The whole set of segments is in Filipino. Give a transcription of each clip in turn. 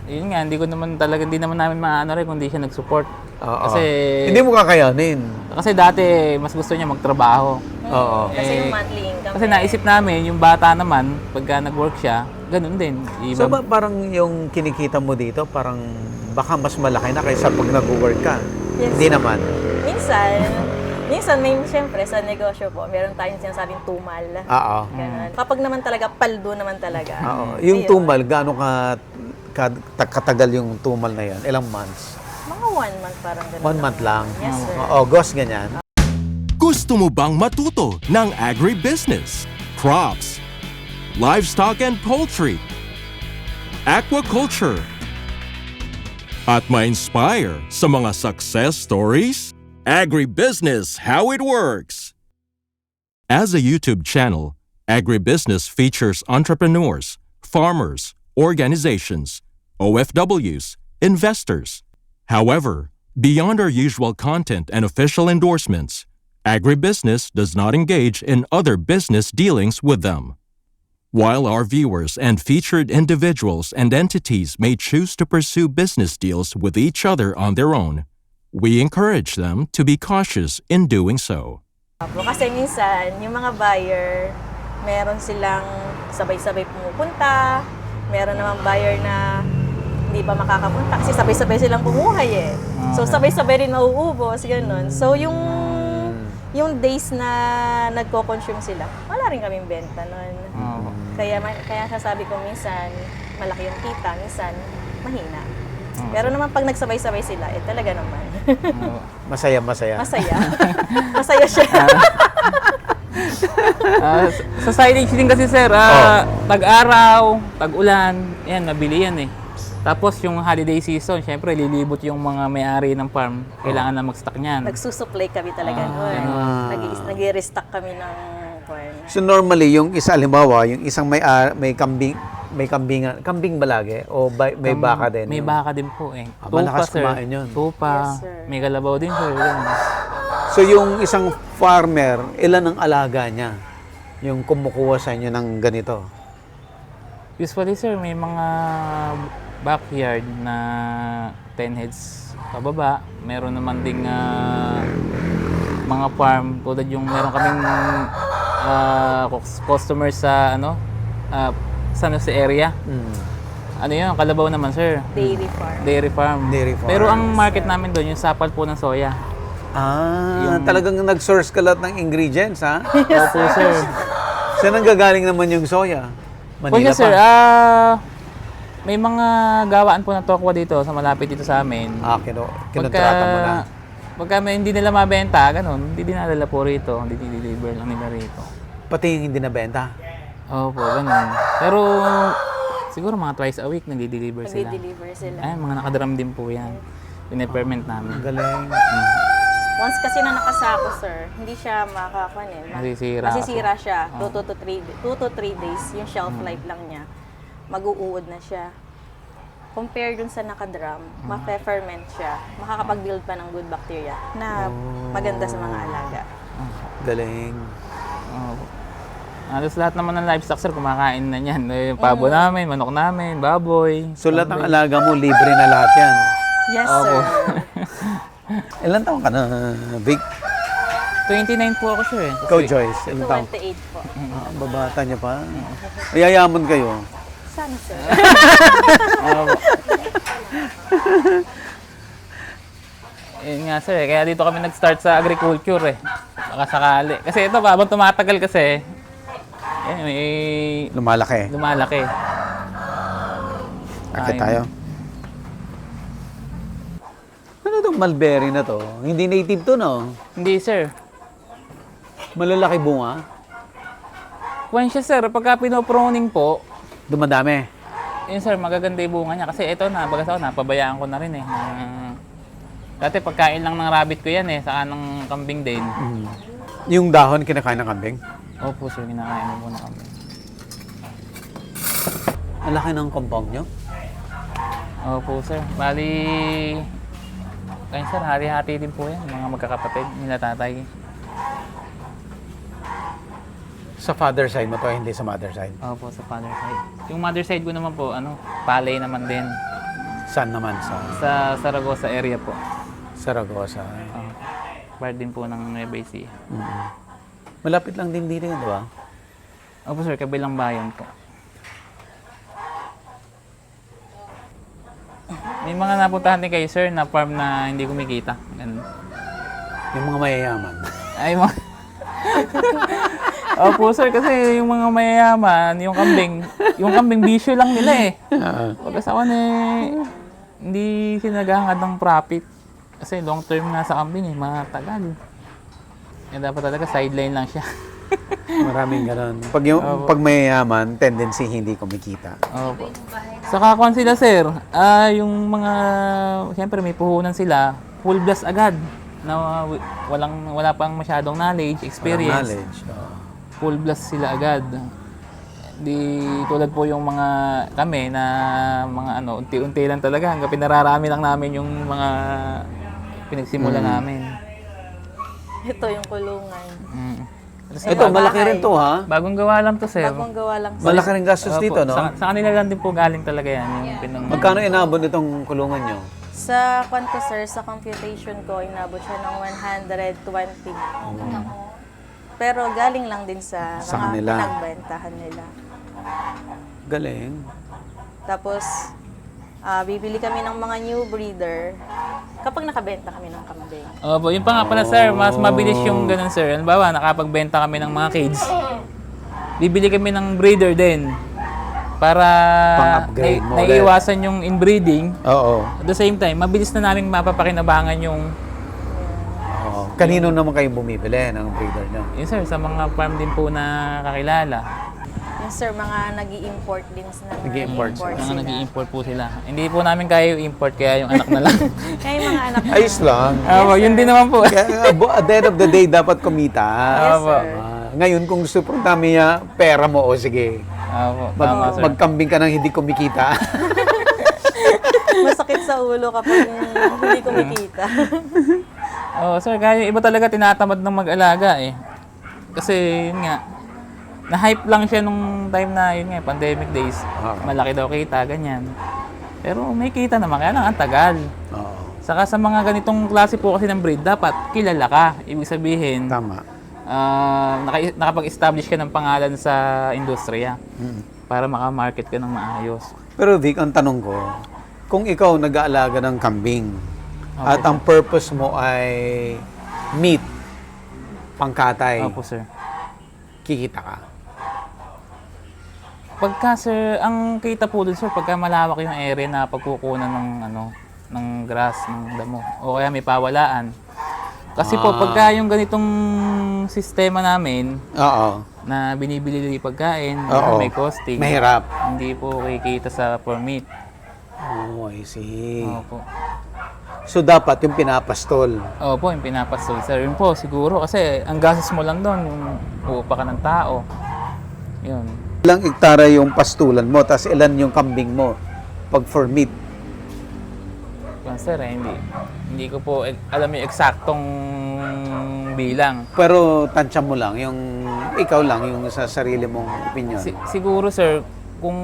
Yun nga, hindi naman namin maano rin kung hindi siya nag-support. Oo. Kasi, Hindi mo kakayanin. kasi dati, mas gusto niya magtrabaho. Oo. Kasi yung monthly income. Kasi naisip namin, yung bata naman, pagka nag-work siya, ganun din. So parang yung kinikita mo dito, parang baka mas malaki na kaysa pag nag-work ka. Yes. Hindi naman. Minsan may siyempre sa negosyo po, meron tayong sinasabing tumal. Oo. Ganun. Kapag naman talaga, paldo naman talaga. Oo. Yung Ayun. tumal, gaano katagal yung tumal na yan? Ilang months? Mga 1 month parang ganun. 1 month lang? Yes, sir. August, ganyan? Gusto mo bang matuto ng agribusiness, crops, livestock and poultry, aquaculture, at ma-inspire sa mga success stories? Agribusiness How It Works! As a YouTube channel, Agribusiness features entrepreneurs, farmers, organizations, OFWs, investors. However, beyond our usual content and official endorsements, Agribusiness does not engage in other business dealings with them. While our viewers and featured individuals and entities may choose to pursue business deals with each other on their own, we encourage them to be cautious in doing so. Kasi minsan, yung mga buyer, meron silang sabay-sabay pumupunta, meron namang buyer na hindi pa makakapunta kasi sabay-sabay silang bumuhay eh. So sabay-sabay rin mauubos, ganun. So yung days na nagko-consume sila, wala rin kaming benta nun. Kaya sasabi ko minsan, malaki yung kita, minsan mahina. Pero naman pag nagsabay-sabay sila, talaga naman. Masaya. Masaya. Masaya siya. Sa silage din kasi sir, tag-araw, tag-ulan, yan, nabili yan eh. Tapos yung holiday season, syempre lilibot yung mga may-ari ng farm, kailangan na mag-stock niyan. Nagsusupply kami talaga noon. Nag-restock kami ng corn. So normally, yung isa, halimbawa, yung isang may kambing ba lagi? O may baka din? May baka din po eh. Malakas sir. kumain yun. Tupa, Yes, sir. may kalabaw din sir. Ganun. So yung isang farmer, ilan ang alaga niya? Yung kumukuha sa inyo ng ganito? Usually sir, may mga backyard na 10 heads pababa. Meron naman ding mga farm tulad yung meron kaming customer sa San Jose area. Ano yun, kalabaw naman sir. Dairy farm. Dairy farm. Dairy farm. Pero ang market namin doon, yung sapal po ng soya. Talagang nag-source ka lahat ng ingredients, ha? Opo sir. Saan ang gagaling naman yung soya? Manila Sir, pa? may mga gawaan po ng tokwa dito sa malapit dito sa amin. Kinontrata mo na. Pagka hindi nila mabenta, ganun, hindi dinadala po rito, hindi deliver lang nila rito. Pati yung hindi nabenta? Opo, ganun. Pero siguro mga twice a week nagdi-deliver sila. Nagdi-deliver sila. Ay, mga nakadram din po yan. Pine-ferment namin. Galing. Once kasi na nakasako, sir, hindi siya masisira siya. 2 to 3 days, yung shelf life lang niya. Mag-uuod na siya. Compare dun sa nakadrum, ma-ferment siya. Makakapag-build pa ng good bacteria na maganda sa mga alaga. Galing. Halos lahat naman ng livestock sir, kumakain na yan. Yung pabo namin, manok namin, baboy. So lahat ng alaga mo, libre na lahat yan? Yes, sir. Ilan taon ka na, Vic? 29 po ako sir eh. Ikaw, Joyce, ilan taon? 28 po. Babata niya pa. Mayayaman kayo. Sana, sir. Yun nga sir, kaya dito kami nag-start sa agriculture eh. Baka sakali. Kasi ito, habang tumatagal kasi, may Lumalaki. lumalaki. Akit tayo. Ano itong mulberry na to? Hindi native to, no? Hindi sir. Malalaki bunga. Kwan siya sir, pagka pinoproning po, Dumadami. yun sir, magaganda yung bunga niya. Kasi ito na, bagas ako, napabayaan ko na rin eh. Dati pagkain lang ng rabbit ko yan eh, saka ng kambing din. Yung dahon kinakain ng kambing. Opo sir, kinakain mo po ng kambing. Ang laki ng compound nyo. Opo sir, bali... Kaya sir, hati-hati din po yan, mga magkakapatid, nila tatay. Sa father side mo to, hindi sa mother side. Opo, sa father side. Yung mother side ko naman po, palay naman din. Saan naman? Sa Zaragoza area po. Saragosa. Part din po ng Nueva Ecija. Malapit lang din dito, di ba? Opo sir, kabilang bayan po. May mga napuntahan din kayo sir na farm na hindi kumikita. Ganun. Yung mga mayayaman. Ay, mga... Opo sir, kasi yung mga mayayaman, yung kambing bisyo lang nila eh. Pagkasawan eh, hindi sinaghahangad ng profit. Kasi long term nga sa kambing eh, matagal. Eh, dapat talaga sideline lang siya. Maraming ganun. Pag mayayaman, tendency hindi kumikita. Opo. Sa kakuan sila sir, yung mga, siyempre may puhunan sila, full blast agad. Na wala pang masyadong knowledge, experience. Knowledge. Full blast sila agad. Di tulad po yung mga kami na mga unti-unti lang talaga hanggang pinararami lang namin yung mga pinagsimula namin. Ito yung kulungan. Ito, malaki rin to ha? Bagong gawa lang to sir. Bagong gawa lang. Malaki rin gastos Opo, dito, no? Sa kanila lang din po galing talaga yan. Yung Magkano inabot itong kulungan nyo? Sa kwanto sir, sa computation ko, inabot siya ng 120. Pero galing lang din sa kanila. pinagbentahan nila. Galing. Tapos, bibili kami ng mga new breeder kapag nakabenta kami ng kambing. Opo, yun pa nga pala sir, mas mabilis yung ganun sir. Halimbawa, nakapagbenta kami ng mga cage. Bibili kami ng breeder din. Para Pang-upgrade mo ulit. naiiwasan yung inbreeding. Oo. At the same time, mabilis na namin mapapakinabangan yung... Oo. Kanino naman kayo bumibili ng breeder nyo? Yun sir, sa mga farm din po na kakilala. Yes sir, mga nag-i-import din na Nag-i-import sila. Mga nag-i-import po sila. Hindi po namin kaya yung import, kaya yung anak na lang. Kaya yung mga anak Ayos lang. Yun din naman po. Kaya, at the end of the day, dapat kumita. Yes sir. Ngayon, kung gusto po dami pera mo, o sige, Opo, tama sir. magkambing ka nang hindi kumikita. Masakit sa ulo kapag hindi kumikita. Oh, sir, kaya yung iba talaga tinatamad ng mag-alaga eh. Kasi yun nga, na-hype lang siya nung time na yun nga, pandemic days. Malaki daw kita, ganyan. Pero may kita naman, kaya lang ang tagal. Oo. Saka sa mga ganitong klase po kasi ng breed, dapat kilala ka. Ibig sabihin, Tama. nakapag-establish ka ng pangalan sa industriya para makamarket ka ng maayos. Pero Vic, ang tanong ko, kung ikaw nag-aalaga ng kambing at ang purpose mo ay meat, pangkatay, Opo, sir. kikita ka. Pagka, sir, ang kita po dun, sir, pagka malawak yung area na pagkukunan ng grass, ng damo, o kaya may pawalaan. Kasi po, pagka yung ganitong sistema namin, Oo. na binibili yung pagkain, Oo. may costing, Mahirap. hindi po kikita sa permit. Oh, I see. Opo. So, dapat yung pinapastol. Opo, yung pinapastol, sir. Yun po, siguro. Kasi ang gastos mo lang doon, yung uupa ka ng tao. Yun. Ilang hektara yung pastulan mo, tapos ilan yung kambing mo pag for meat. Yun, sir, hindi ko po alam yung eksaktong bilang. Pero tansya mo lang, yung ikaw lang, yung sa sarili mong opinion. Siguro, sir, kung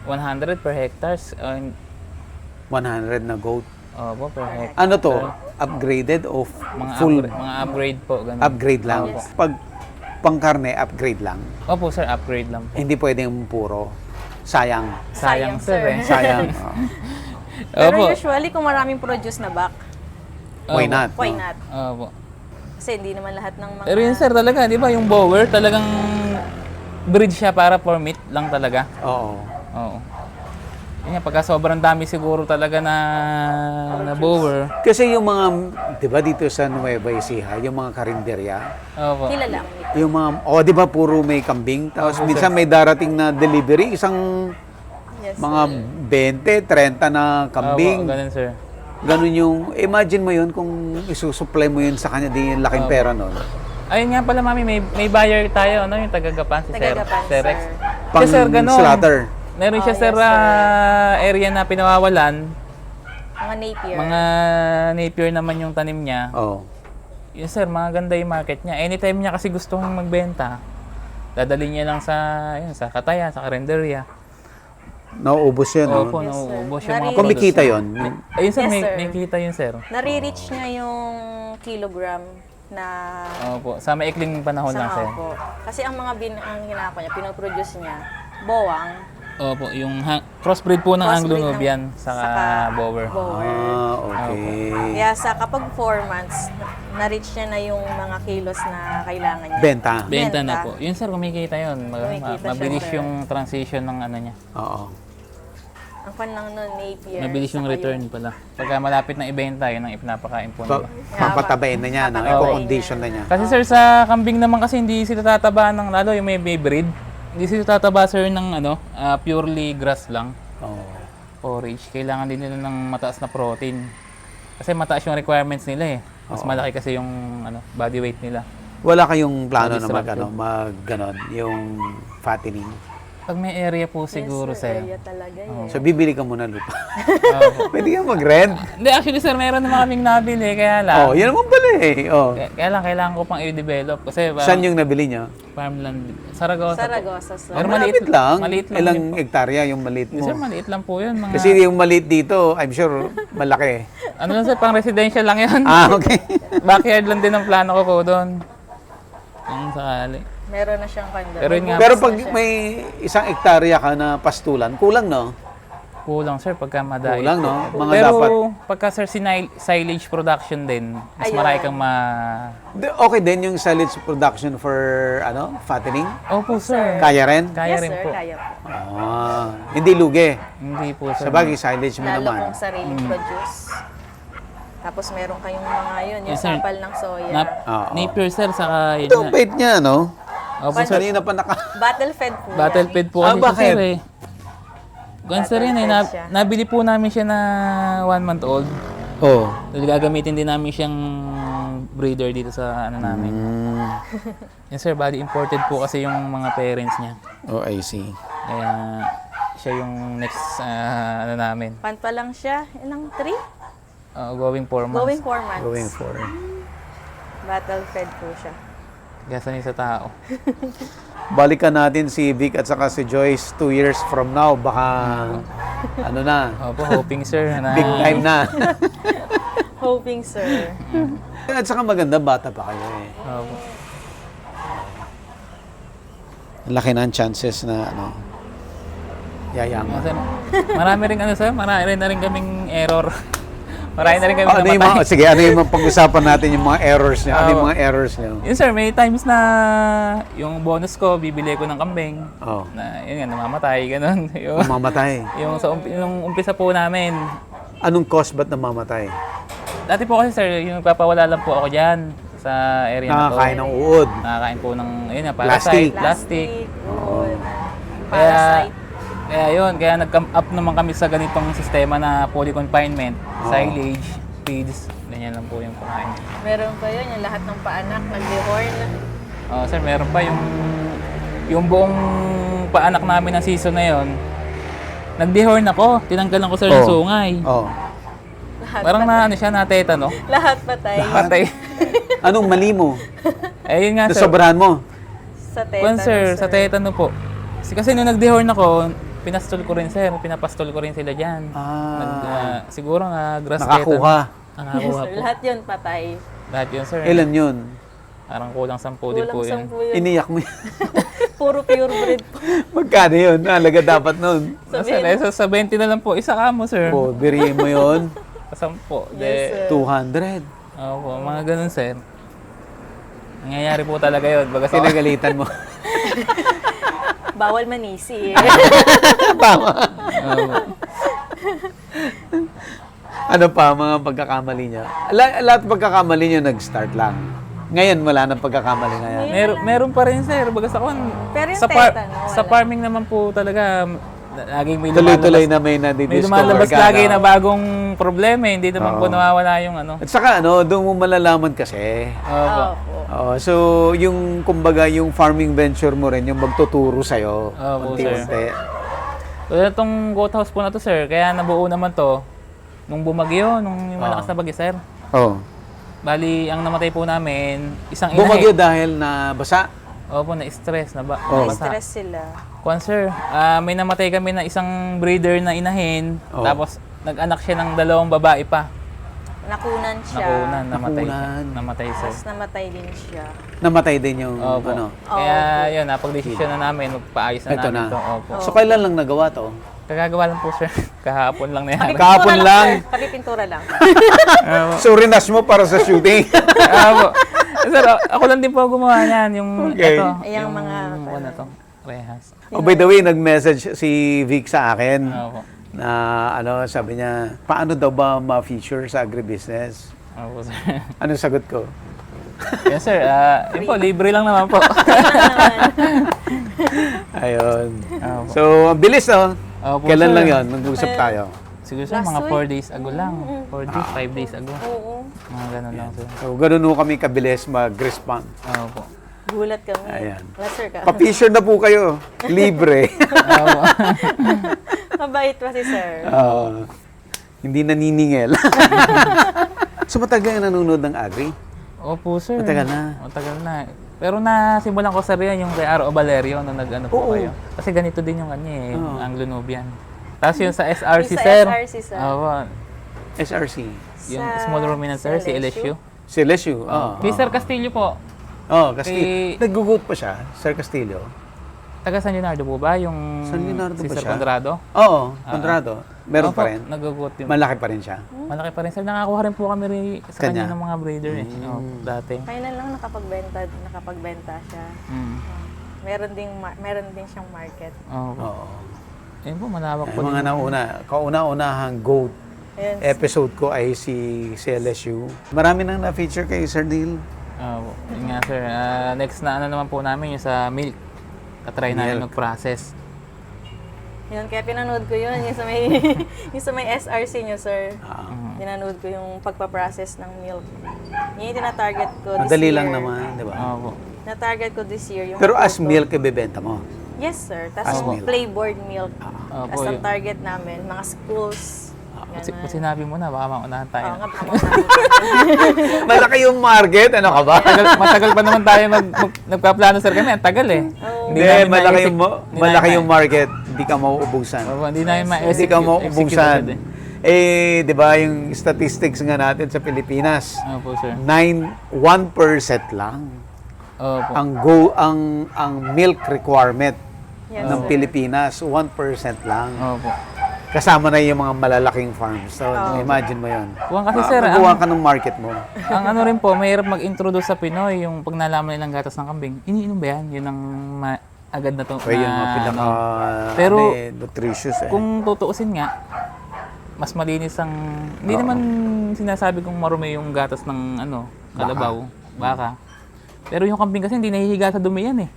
100 per hectares, 100 na goat. opo, per hectare. Ano to? Upgraded o Mga, full? mga upgrade po. Ganun. Upgrade lang. Opo. Pag pangkarne, upgrade lang. Opo, sir, upgrade lang po. Hindi pwedeng puro. Sayang. Sayang, sir. Eh. Sayang. Pero Opo. usually, kung maraming produce na back, Why not? why not? Opo. Kasi hindi naman lahat ng mga... Pero yun, sir, talaga, di ba, yung bower, talagang breed siya para for meat lang talaga. Oo. Oo. Yun nga, pagka sobrang dami siguro talaga na bower. Kasi yung mga, di ba dito sa Nueva Ecija, yung mga karinderya, Opo. Kilala mo. yung mga, di ba puro may kambing? Tapos Opo, minsan may darating na delivery, isang Yes. mga 20, 30 na kambing. Opo, ganun, sir. Ganun yung, imagine mo yun kung isusupply mo yun sa kanya, di yung laking pera nun. Ayun nga pala, mami, may buyer tayo, ano, yung tagagapan, si Tagagapan, Sir Rex. sir. Pang Kasi, sir, ganun. slaughter. Meron siya, Oh, sir, yes, sir. area na pinawawalan. Mga napier. Mga napier naman yung tanim niya. Oo. Yun, sir, maganda yung market niya. Anytime niya kasi gustong magbenta, dadalhin niya lang sa katayan, sa karinderya. Nauubos yun, no? Opo, Yes, sir. nauubos yung mga Nari- Kumikita products. yun. Ayun sir, Yes, may, sir. may kita yun sir. Nare-reach niya yung kilogram na Opo, sa maikling panahon lang sir. Opo. Kasi ang mga ang hinako niya, pinoproduce niya, bowang, Opo, yung crossbreed po ng crossbreed Anglo-Nubian ng- saka bower. Ah, okay. Kaya sa kapag 4 months, na-reach niya na yung mga kilos na kailangan niya. Benta. Benta na Benta. po. Yun sir, kumikita yun. Kumikita siya, Mabilis sir. yung transition ng ano niya. Oo. Ang pan lang nun, napier. Mabilis yung saka return pala. Pagka malapit na ibenta, yun ang ipinapakain po Pa- nila. papatabayin na niya, no? Papatabayin Eco-condition na niya. Kasi sir, sa kambing naman kasi hindi sila tataba ng, lalo yung may breed, hindi sila tataba sir ng purely grass lang, Oo. forage. Kailangan din nila ng mataas na protein. Kasi mataas yung requirements nila eh. Mas malaki kasi yung body weight nila. Wala kayong plano na Disruptive. ganon, yung fattening. Pag may area po Yes, siguro sir, sir. area talaga eh. So, bibili ka muna lupa. Opo. Pwede ka mag-rent. Hindi, actually sir, meron naman kaming nabili, kaya lang. Oh, yan naman pala eh. Oh. Kaya lang, kailangan ko pang i-develop. Kasi parang Saan yung nabili niyo? farmland. Saragossa. Saragossa, sir. Pero Malapit lang. Maliit lang. Ilang yun po. hektarya yung maliit Sir, mo? maliit lang po yun. Mga, Kasi yung maliit dito, I'm sure, malaki. ano lang sir, pang residential lang yun. Ah, okay. Backyard lang din ang plano ko po doon. Kung sakali. Meron na siyang kanda. Pero yun nga, Pero pag may isang hektarya ka na pastulan, kulang, no? kulang sir pagka madaya. Kulang, no? Mga Pero dapat. pagka sir silage production din, mas Ayun. marami kang Okay din yung silage production for, fattening? Opo sir. Kaya rin? Kaya yes, rin sir, po. kaya po. Ah, hindi lugi. Hindi po sir. Sa bagay, silage mo Lalo naman. kung sarili produce. Tapos meron kayong mga yun, yung Yes, sir. sapal ng soya. Oo. Napier sir, saka yun Ito ang nga. bait niya, no? Opo sir. Kanina pa Battle fed po Battle yan. fed po Ah, kasi siya, bakit? sir eh. Ganun sir yun eh. Battle fed siya. Nabili po namin siya na 1 month old. Oh. Dahil gagamitin din namin siyang breeder dito sa namin. Yes sir, bali imported po kasi yung mga parents niya. Oh, I see. Kaya siya yung next namin. Pan pa lang siya, ilang 3? Going 4 months. Going 4 months. Going for. Battle fed po siya. Kaya sanay sa tao. Balikan natin si Vic at saka si Joyce 2 years from now. Baka, ano na, Opo, hoping sir na... big time na. Hoping, sir. At saka maganda, bata pa kayo eh. Opo. Laki na ang chances na, yayaman. Sir, marami rin sir, marami rin na rin kaming error. Marami na rin kami Ano yung namatay. sige, ano yung pag-usapan natin yung mga errors niya? Ano yung mga errors niyo? Yun sir, may times na yung bonus ko, bibili ko ng kambing. Oh, Na yun nga, namamatay, ganun. Yung, mamatay. yung umpisa po namin. Anong cause ba't namamatay? Dati po kasi sir, yung nagpapawala lang po ako dyan sa area na to. Nakakain ng uod. Nakakain po ng, yun nga, Plastic. plastic. Wood. Kaya, Parasite. kaya nag-come up naman kami sa ganitong sistema na poly-confinement, silage, feeds, ganyan lang po yung pakain. Meron pa yun, yung lahat ng paanak, nag-dehorn. Sir, meron pa yung buong paanak namin ng season na yon. Nag-dehorn ako, tinanggalan ko sir ng Oh. sungay. Oh. Lahat Parang na siya, nateta, no? Lahat patay. Patay. Anong mali mo? Yun nga sir. Nasobrahan mo? Sa Kwan tetanus, sir, sa tetano po. Kasi nung nag-dehorn ako, pinastol ko rin sir, pinapastol ko rin sila dyan. Siguro nga grass Nakakuha. Nakakuha Sir, po. lahat yun patay. Lahat yun sir. Ilan yun? Parang kulang 10 din Kulang po yun. 10 yun. Iniyak mo yun. Puro pure breed po. Magkano yun? Halaga dapat nun. Sa 20 na lang po, isa ka mo sir. Oh, birihin mo yun. Sa 10. Yes, sir. 200. Opo, mga ganun sir. Nangyayari po talaga yun. Baga sa Pinagalitan mo. Bawal manisi eh. Tama. Opo. Ano pa mga pagkakamali niya? Lahat pagkakamali niya nag-start lang. Ngayon wala nang pagkakamali na yan. Meron pa rin sir. Baga sa Pero yung sa, tetano, wala. sa farming naman po talaga, laging may Tuloy-tuloy lumalabas, na may may nadidiscover lumalabas ka. lagi no? na bagong problema. Hindi naman po Oo. nawawala yung At saka doon mo malalaman kasi. Opo. Opo. So, yung kumbaga, yung farming venture mo rin, yung magtuturo sa'yo. Opo, Unti-unti. So, itong goat house po na to sir, kaya nabuo naman to nung bumagyo, nung yung malakas na bagyo sir. Oh. Bali, ang namatay po namin, isang inahin. Bumagyo dahil na basa. Opo, na-stress. Oh. Nabasa. Na-stress sila. Kwan sir, may namatay kami na isang breeder na inahin. Oh. Tapos nag-anak siya ng 2 babae pa. Nakunan siya. Nakunan, namatay. Nakunan. Namatay sir. Tapos namatay din siya. Namatay din yung Opo. ano. Kaya yun, napag-desisyon na namin, magpaayos na Ito namin na. to. Opo. So kailan lang nagawa to? Kagagawa lang po sir. Kahapon lang na yan. Kahapon lang. Kapipintura lang. So rinas mo para sa shooting. Opo. Sir, ako lang din po gumawa niyan. Yung Okay. ito. Yung mga, ano to, rehas. Oh, by the way, nag-message si Vic sa akin Opo. na ano, sabi niya, paano daw ba ma-feature sa agribusiness? Opo sir. Anong sagot ko? Yes sir, yun po, libre lang naman po. Ayun. Opo. So, ang bilis no? Opo, Kailan sir. lang yon nag-usap tayo? Siguro sir, Last mga week. 4 days ago lang. 4 days, 5 days ago. Oo. Mga ganun lang sir. So, ganun ho kami kabilis mag-respond. Opo. Gulat kami. Ayan. Laser ka. Pa-feature na po kayo. Libre. Opo. Mabait pa si sir. Hindi naniningil. So, matagal na nanonood ng agri? Opo sir. Matagal na. Matagal na. Pero nasimulan ko sir yan yung kay Aro Valerio nung nag-ano po Oo. kayo. Kasi ganito din yung kanya eh, Oo. Anglo Nubian. Tapos yung sa SRC Yung sa sir. SRC, sir. Opo. SRC. Yung Sa- small ruminant sir, sa si LSU. Si LSU. Kay Sir Castillo po. Castillo. Nag-gugot pa siya, Sir Castillo. Taga San Leonardo po ba? Yung San Leonardo si ba Sir siya? Conrado? Oo, Conrado. Meron Opo, pa rin. Nagagot yung... Malaki pa rin siya. Malaki pa rin sir. Nakakuha rin po kami rin sa Kanya? kanya ng mga breeder eh. Dati. Kailan lang nakapagbenta siya. Mm. Meron din siyang market. Opo. Oo. Ayun po, malawak po. Yung mga nauna, kauna-unahang GOAT Ayun. episode ko ay si LSU. Marami nang na-feature kay Sir Neil. Opo. Yun nga sir. Next na ano naman po namin yung sa milk. Katry namin Milk. mag-process. Yun, kaya pinanood ko yun. Yung sa may, yung sa may SRC niyo, sir. Pinanood ko yung pagpaprocess ng milk. Yun yung tinatarget ko this Madali year. lang naman, di ba? Opo. Na-target ko this year. Yung Pero as photo. milk, ibebenta mo. Yes, sir. As Tapos milk. flavored milk. Opo. As ang yun. target namin, mga schools. Kung sinabi mo na, baka maunahan tayo. Oo nga, baka Malaki yung market, ano ka ba? Matagal pa naman tayo nagpaplano sir kami. Ang tagal eh. Hindi, namin malaki ma-exec- yung, hindi malaki namin yung market. Hindi ka mauubusan. Opo, hindi namin Hindi ma-execute. ka execute mauubusan. agad eh. Eh, di ba, yung statistics nga natin sa Pilipinas, Opo sir. 1% lang Opo. ang milk requirement Yes, ng sir. Pilipinas, 1% lang. Opo. Kasama na yung mga malalaking farms. So, imagine mo yun. Kuwan kasi sir, Magawa ka ng market mo. ang ano rin po, mahirap mag-introduce sa Pinoy yung pag nalaman nilang gatas ng kambing. Iniinom ba yan? Yun ang agad na to. Kaya yung mga pinaka Pero, nutritious eh. kung tutuusin nga, mas malinis ang... Hindi naman sinasabi kong marumi yung gatas ng kalabaw, baka. Pero yung kambing kasi hindi nahihiga sa dumi yan eh.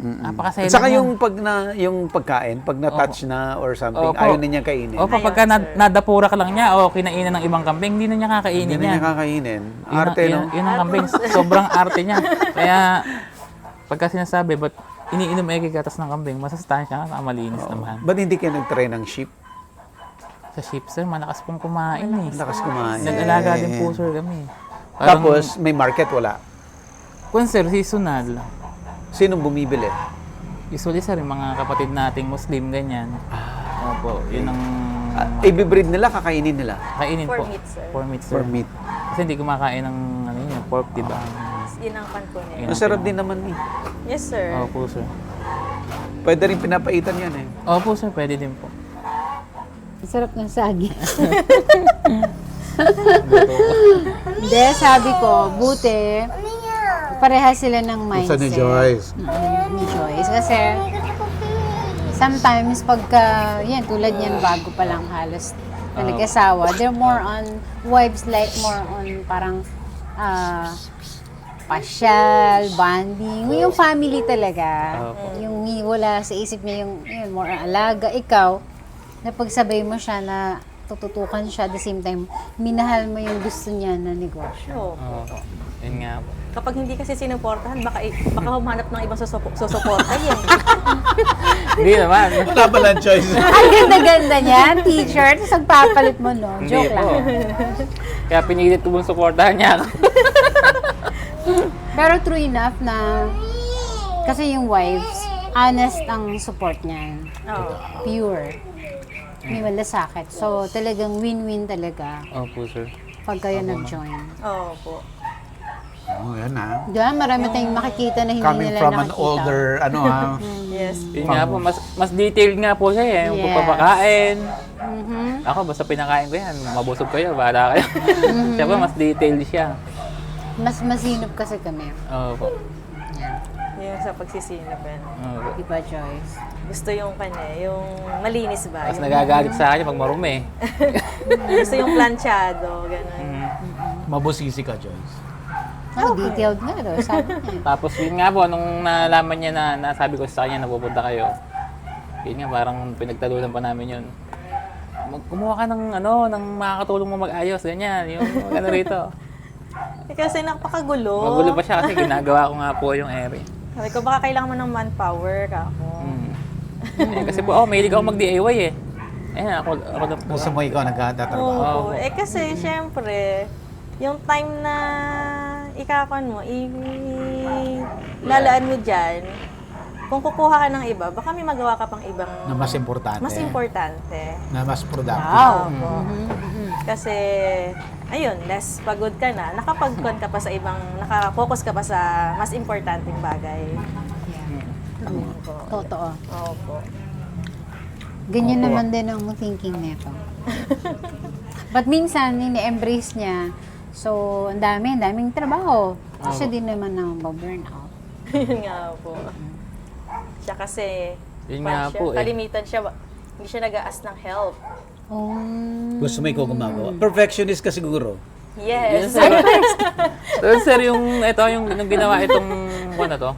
Napakasaya At saka lang yan. yung pagkain, pag na-touch na or something, Opo. ayaw na niya kainin. Opo, Ayun, pagka sir. nadapura ka lang niya o kinainan ng ibang kambing, hindi na niya kakainin Hindi na yan. niya kakainin. Yun ang- Arte, no? Yun ang kambing. Sobrang arte niya. Kaya, pagka sinasabi, ba't iniinom ay gatas ng kambing, masustansya nga, malinis naman. Ba't hindi kayo nag-try ng sheep? Sa sheep, sir, malakas pong kumain eh. Lakas kumain. Nag-alaga din po, sir, kami. Parang, Tapos, may market, wala. kung sir, seasonal. Sinong bumibili? Usually, sir, yung mga kapatid nating Muslim, ganyan. Opo, yun ang Ibibreed nila, kakainin nila. kainin For po. meat, sir. For meat, sir. For meat. Kasi hindi kumakain ng pork, di ba? Yun ang pan ko niya. Yun. Masarap din naman eh. Yes, sir. Opo, sir. Pwede rin pinapaitan yan eh. Opo, sir, pwede din po. Sarap ng saging. Hindi, sabi ko, buti, parehas sila ng mindset. Ni Joyce. Ni Joyce. Kasi, sometimes pagka, yan, tulad yan, bago pa lang halos nag-asawa, they're more on, wives like more on parang, pasyal, bonding, yung family talaga. Yung wala sa isip niya yung more on alaga. Ikaw, napagsabay mo siya na tututukan siya at the same time, minahal mo yung gusto niya na negosyo. Oo. Opo. Yun nga po. Kapag hindi kasi sinuportahan, baka humanap ng ibang susuporta yan. Hindi naman. Wala palang choice. Ang ganda-ganda niyan, t-shirt, tapos nagpapalit mo, no? Hindi Joke po. lang. Kaya pinilit ko mong supportahan niya ako. Pero true enough na Kasi yung wives, honest ang support niyan. Oo. Pure. May malasakit. So, talagang win-win talaga Opo, sir. pag kayo nag-join. Oo po. Oh, yan ha. Diba? Marami tayong makikita na hindi Coming nila from an nakikita. older, ano ha. Yes. Yun nga po, mas detailed nga po siya eh. Yung Yes. pagpapakain. Mhm. Ako, basta pinakain ko yan. Mabusog kayo, bahala kayo. Siya po, mas detailed siya. Mas masinop kasi kami. Opo. Yung sa pagsisinap yan. Opo. Diba, Joyce? Gusto yung yung malinis ba? Mas Yung, nagagalit sa akin pag marumi. gusto yung planchado, gano'n. Mabusisi ka, Joyce. Oh, detailed nga daw, sabi niya. Tapos yun nga po, nung nalaman niya na nasabi ko sa kanya na pupunta kayo, yun nga, parang pinagtalunan pa namin yun. Kumuha ka ng ng makakatulong mo mag-ayos, ganyan, yung ano rito. Kasi napakagulo. Magulo pa siya kasi ginagawa ko nga po yung ere. Sabi ko, baka kailangan mo ng manpower ka ako. Kasi po, mahilig ako mag-DIY eh. Ako na po. Gusto mo ikaw nagtatrabaho. Oo. Kasi, syempre, yung time na ikakon mo, lalaan mo dyan, kung kukuha ka ng iba, baka may magawa ka pang ibang Na mas importante. mas importante. Na mas productive. Opo. Kasi, ayun, less pagod ka na, nakapag-con ka pa sa ibang, nakafocus ka pa sa mas importanteng bagay. Ayun po. Totoo. Opo. Ganyan naman din ang thinking nito. But minsan, ini-embrace niya. So, ang daming trabaho. Siya din naman ang burnout. Yun nga po. Siya kasi, Yun nga po eh. kalimitan siya, hindi siya nag-aas ng help. Oh. Gusto mo ikaw gumagawa. Perfectionist ka siguro. Yes. So, sir, yung nung ginawa itong na to,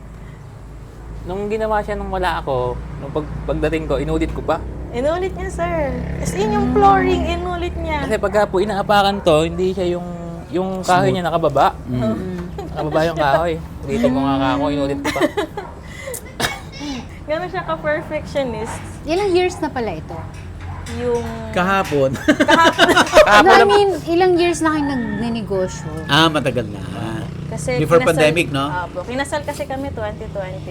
nung ginawa siya nung wala ako, nung pagdating ko, inulit ko pa. Inulit niya, sir. As in, yung flooring, inulit niya. Kasi pagka po inaapakan to, hindi siya yung kahoy niya nakababa. Nakababa yung kahoy. Ulitin ko nga ako, inulit ko pa. Gano'n siya ka-perfectionist. Ilang years na pala ito? Yung... Kahapon. No, I mean, ilang years na kayo nagnenegosyo? Matagal na. Kasi Before pandemic, no? Opo. Kinasal kasi kami 2021.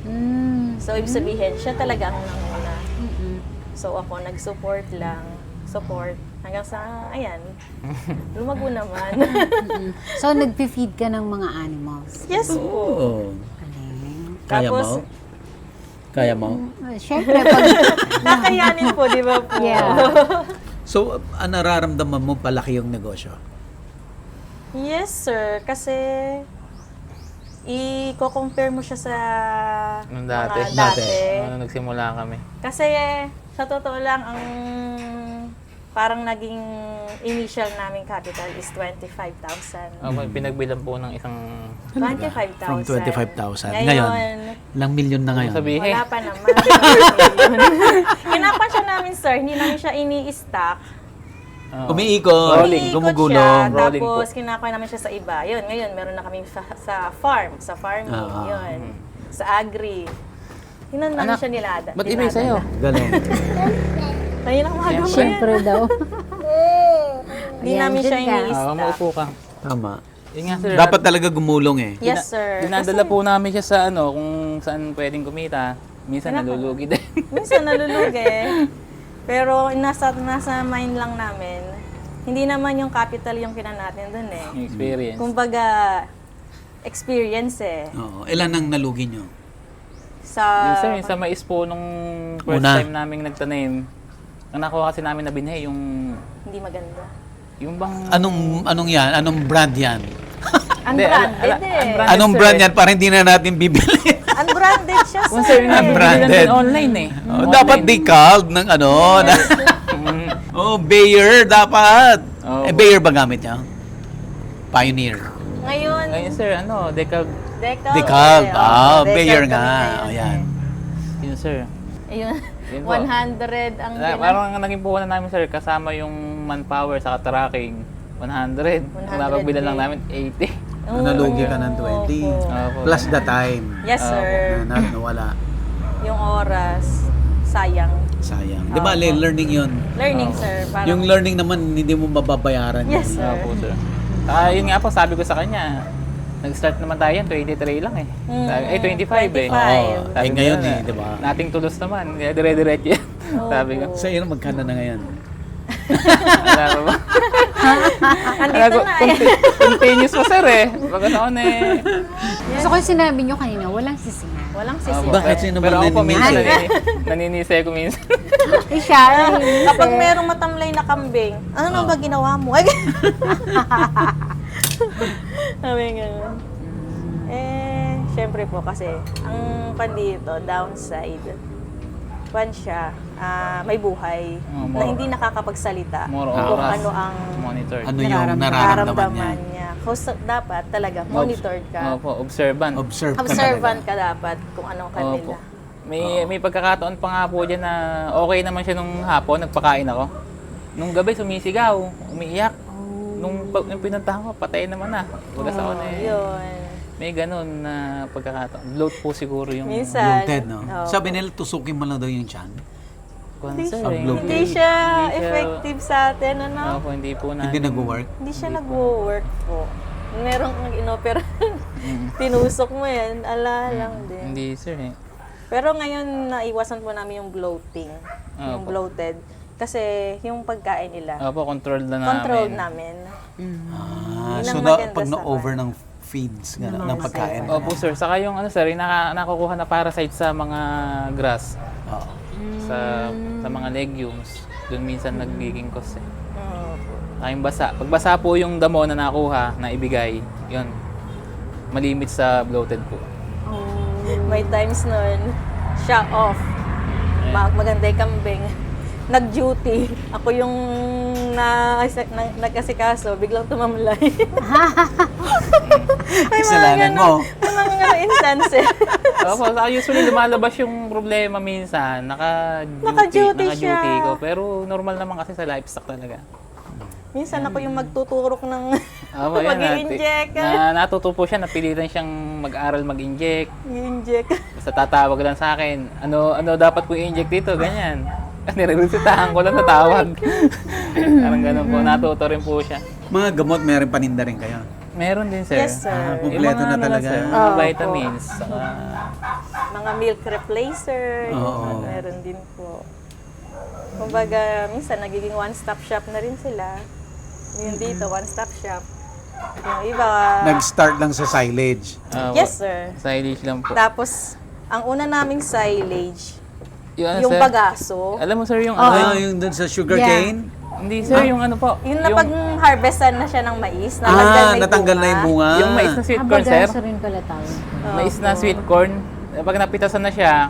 Mm. So, ibig sabihin, siya talaga ang nanguna. So, ako nag-support lang. Support. Hanggang sa, ayan, lumago naman. So, nagpi-feed ka ng mga animals? Yes po. Oo. Kaya Tapos, mo? Kaya mo? Siyempre, pag... nakayanin po, di ba po? Yeah. So, nararamdaman mo palaki yung negosyo? Yes, sir. Kasi, i-compare mo siya sa Nung dati. mga dati. Nung nagsimula kami. Kasi, sa totoo lang, ang parang naging initial naming capital is 25,000. Pinagbilan po ng isang 25,000. From 25,000. Ngayon, Ilang milyon na ngayon? sabihin. wala pa naman. Kinapan siya namin, sir. Hindi namin siya ini-stock. Umiikot, Rolling. gumugulong. Siya, rolling tapos kinakuha namin siya sa iba. Yun, ngayon, meron na kami sa farm, sa farming. Yun. Sa agri. Yun namin Anak, siya nilada. Ba't iba sa'yo? Galing. Ayun ang mga gamit. Siyempre daw. Hindi Ayan, namin siya dyan ka. ini-stock. Maupo ka. Tama. Yun nga, sir. Dapat talaga gumulong eh. Yes, sir. Dinadala po namin siya sa kung saan pwedeng kumita. Minsan nalulugi din. Minsan nalulugi. Pero nasa mind lang namin, hindi naman yung capital yung kinan natin dun eh. Yung experience. Kumbaga, experience eh. Oo. Ilan ang nalugi nyo? Yung Sa... sir, yung sa mais po nung first Una. time naming nagtanim, ang nakuha kasi namin na binhi, Hindi maganda. yung bang... Anong yan? Anong brand yan? Unbranded eh. unbranded. Anong sir, brand yan para hindi na natin bibili? Unbranded siya, Kung sir. sir, yung nabibili Unbranded. natin online eh. Dapat decaled ng Bayer dapat. Oo. Bayer ba gamit niya? Pioneer. Ngayon, Ngayon sir, decal... Decaled. Bayer nga. Ayan. Yun sir. Ayun. Yun po. 100 ang Parang ang naging puhunan namin sir, kasama yung manpower sa tracking, 100. Ang napagbilan lang namin, 80. Nalugi ka ng 20. Opo. Plus the time. Yes, sir. Na nawala. Yung oras, sayang. Sayang. Di ba, learning yun? Learning, sir. Parang, Yung learning naman, hindi mo mababayaran. Yes, yun. sir. Opo sir. Yun nga po, sabi ko sa kanya, Nag-start naman tayo yan, 23 lang eh. Eh, 25 eh. 25. Oo. Sabi Eh, ngayon ko, eh, di ba? Nating tulos naman, kaya dire-diretso yan. Sabi ko, Sa iyo, magkano na ngayon? wala ka ba? Andito na eh. Continuous pa sir eh. Baga noon eh. So kung sinabi nyo kanina, walang sisingan. Walang Opo. sisi. Bakit? Sino Pero ba ako po minsan naninisi? naninisi ko minsan. Eh siya, Kapag merong matamlay na kambing, ano na ba ginawa mo? Ay, sabi nga. Syempre po kasi, ang pandito, downside, siya, may buhay, more- na hindi nakakapagsalita More kung oras. ano ang monitor. Ano yung nararamdaman niya? So, dapat talaga, monitored ka. Opo, observant. Observant ka dapat kung anong kanila. Opo. May pagkakataon pa nga po dyan na okay naman siya nung hapon, nagpakain ako. Nung gabi sumisigaw, umiiyak. Nung pinuntahan ko, patay naman na. Baga sa ako eh. Yun. May ganun na pagkakataon. Bloat po siguro yung Minsan. Yung TED, no? Oo. Sabi nila, tusukin mo lang daw yung chan. concern. Bloat. Hindi siya effective sa atin, ano? Opo, hindi po na. Hindi nag-work. Hindi siya nag-work po. Merong inopera, tinusok mo yan, ala lang din. Hindi sir eh. Pero ngayon, naiwasan po namin yung bloating, yung Opo. bloated. Kasi yung pagkain nila, Opo, control na namin. control namin. Ah, Yun so ang maganda pag sa na-over ng feeds, gano'n, ng pagkain. Opo sir, saka yung ano sir, yung nakukuha na parasite sa mga grass, Oo. sa mga legumes. Doon minsan nagiging cause eh. Opo. Saka yung basa. Pag basa po yung damo na nakuha, na ibigay, yun, malimit sa bloated po. May times nun, siya off. Maganda yung kambing. Nag-duty. Ako yung nagkasikaso, biglang tumamlay. Kasalanan mo. May mga instances. Opo, saka usually lumalabas yung problema minsan, Naka-duty naka-duty siya. ko. Pero normal naman kasi sa livestock talaga. Minsan ako yung magtuturok ng Opo, yan, mag-i-inject. natuto po siya, napilitan siyang mag-aral mag-inject. I-inject. Basta tatawag lang sa akin, ano dapat ko i-inject dito, ganyan. Nireresitahan ko lang natawag. Parang ganun po, natuto rin po siya. Mga gamot, meron paninda rin kayo. Meron din sir. Yes, sir. Yung Kompleto mga na ano talaga. sir, mga Opo. vitamins. Saka, Mga milk replacer. Oo. Meron din po. Kumbaga, minsan nagiging one-stop shop na rin sila. Yung dito, one-stop shop. Yung iba, Nag-start lang sa silage. yes sir. Silage lang po. Tapos, ang una naming silage, Ano, yung sir? bagaso. Alam mo sir, yung Ah, yung dun sa sugarcane? hindi sir, yung ano po. Yung napag-harvestan na siya ng mais, Natanggal na yung bunga. Yung mais na sweet corn sir. Bagaso rin pala tawag. Mais na sweet corn. Pag napitasan na siya,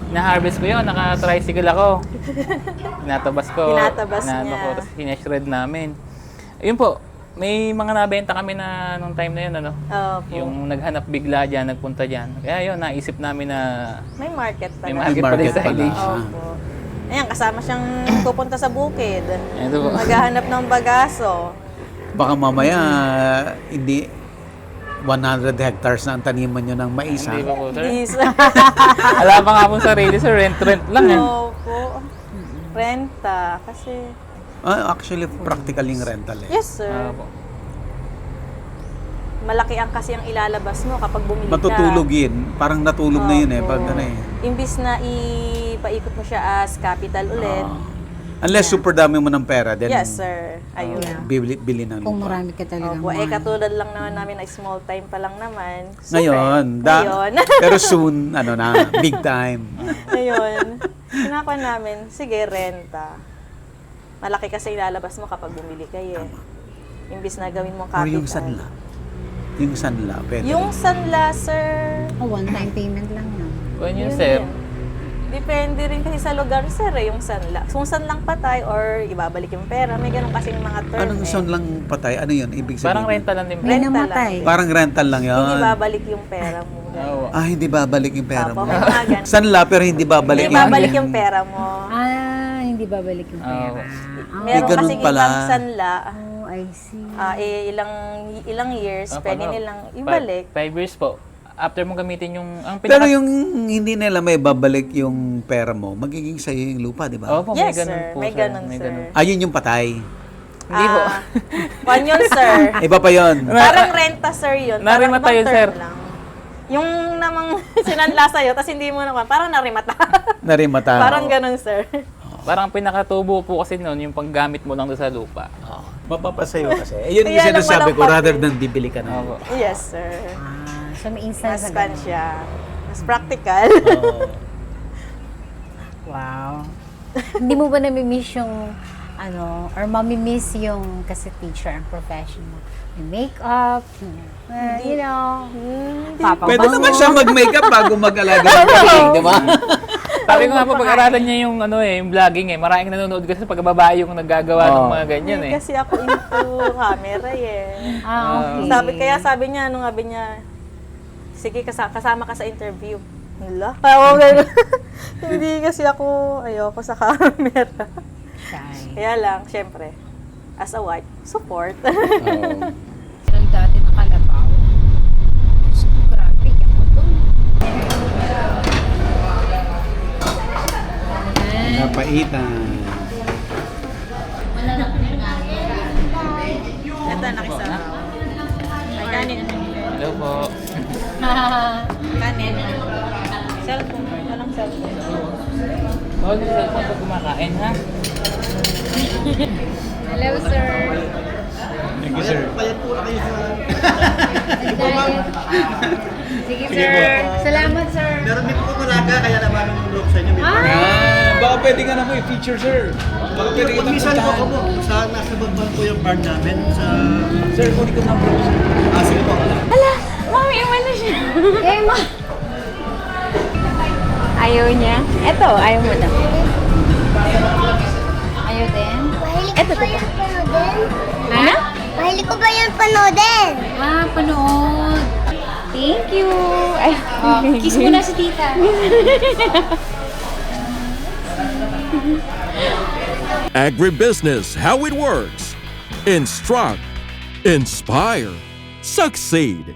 na-harvest ko yun, naka-tricycle ako. Tinatabas ko. Tinatabas Inaano niya. ko, tapos sineshred namin. Ayun po, may mga nabenta kami na nung time na yun, ano? Opo. Yung naghanap bigla dyan, nagpunta dyan. Kaya yun, naisip namin na May market may pala. market pala yung silage. Opo. Ayan, kasama siyang pupunta sa bukid. Ito po. Maghahanap ng bagaso. Baka mamaya, hindi 100 hectares na ang taniman nyo ng mais, ha? Hindi pa po, sir. Is, Wala pa nga po sarili, sir. Rent lang eh. Opo. Renta. Kasi, Ah, actually, practical yung rental eh. yes sir. Po. Malaki ang kasi ang ilalabas mo kapag bumili ka. Matutulog yun. Parang natulog na yun eh. Pag ano eh. Imbis na ipaikot mo siya as capital ulit. Unless super dami mo ng pera, then Yes sir. Ayun. bili ng Kung lupa. marami ka talagang Opo, katulad lang naman namin na small time pa lang naman. Ngayon, Ngayon. pero soon, ano na, big time. Ngayon, sinako namin, sige, renta. Malaki kasi ilalabas mo kapag bumili kayo. Imbis na gawin mong Or capital. yung sanla. Yung sanla, pwede. Yung sanla, sir. one-time payment lang yan. Kung yun, Yun sir. din. Depende rin kasi sa lugar, sir, yung sanla. Kung sanlang patay or ibabalik yung pera, may ganun kasi yung mga term. Anong sanlang patay? Ano yun? Ibig sabihin? Parang rental lang din po. May Renta namatay. Parang rental lang yun. Hindi babalik yung pera mo. Oo. Ah, hindi babalik yung pera Opo, mo. may mga ganun. Sanla, pero hindi babalik Hindi babalik yung pera mo. Hindi babalik yung pera. Meron ganun kasi pala. ibang sanla, Oh, I see. ilang years, pwede Paano? nilang ibalik. 5 years po. After mo gamitin yung... Ang Pero yung hindi nila may babalik yung pera mo, magiging sa'yo yung lupa, di ba? Opo, Yes, may ganun sir. po, May sir. ganun, May sir. ganun. Ayun yung patay. Hindi ho. Kwan yun, sir. Iba pa yon. Parang renta, sir, yun. Parang Narimata ibang yun, term sir. lang. Yung namang sinanla sa'yo, tapos hindi mo naman, parang narimata. Narimata. Parang ganun, sir. Parang pinakatubo po kasi noon yung paggamit mo lang doon sa lupa. Mapapasayo kasi. Yun yung Kaya lang sinasabi ko, walang rather papel. than bibili ka na. Opo. Yes, sir. So, may Mas instance na fun ganun. siya. Mas practical. Oo. Wow. Hindi mo ba nami-miss yung, or mami-miss yung kasi teacher ang profession mo? May makeup, papabango. Pwede naman siya mag-makeup bago mag-alaga ng kambing, di ba? Sabi ko nga po, pag-aralan niya yung yung vlogging Maraming nanonood kasi pag babae yung naggagawa ng mga ganyan Hindi kasi ako into camera Okay. Sabi niya, sige, kasama ka sa interview. Wala. Hindi kasi ayoko sa camera. Shy. Kaya lang, syempre, as a wife, support. Ang dati na kalabaw. Grabe, ako doon. Napaitan. Ito, nakisabaw. May kanin. Hello po. Kanin. Cellphone. Walang cellphone. Bawal yung cellphone pag kumakain, ha? Hello, sir. Thank you, sir. Sige, sir. Salamat, sir. Meron din po talaga, kaya naman ang look sa inyo. Baka pwede ka na mo i-feature, sir. Baka pwede ka na Minsan po puntahan. ako, sa nasa babang po yung bar namin, sa... Sir, kunin ko number ko, sir. Sige po. Mami, iwan siya. Eh, ma. Ayaw niya. Ito, ayaw mo na. Ayaw din? Mahilig ko ba yan panoodin? Ha? Mahilig ko ba yan panoodin? Panood. Thank you. Ay, Kiss mo na si tita. Agribusiness, how it works. Instruct, inspire, succeed.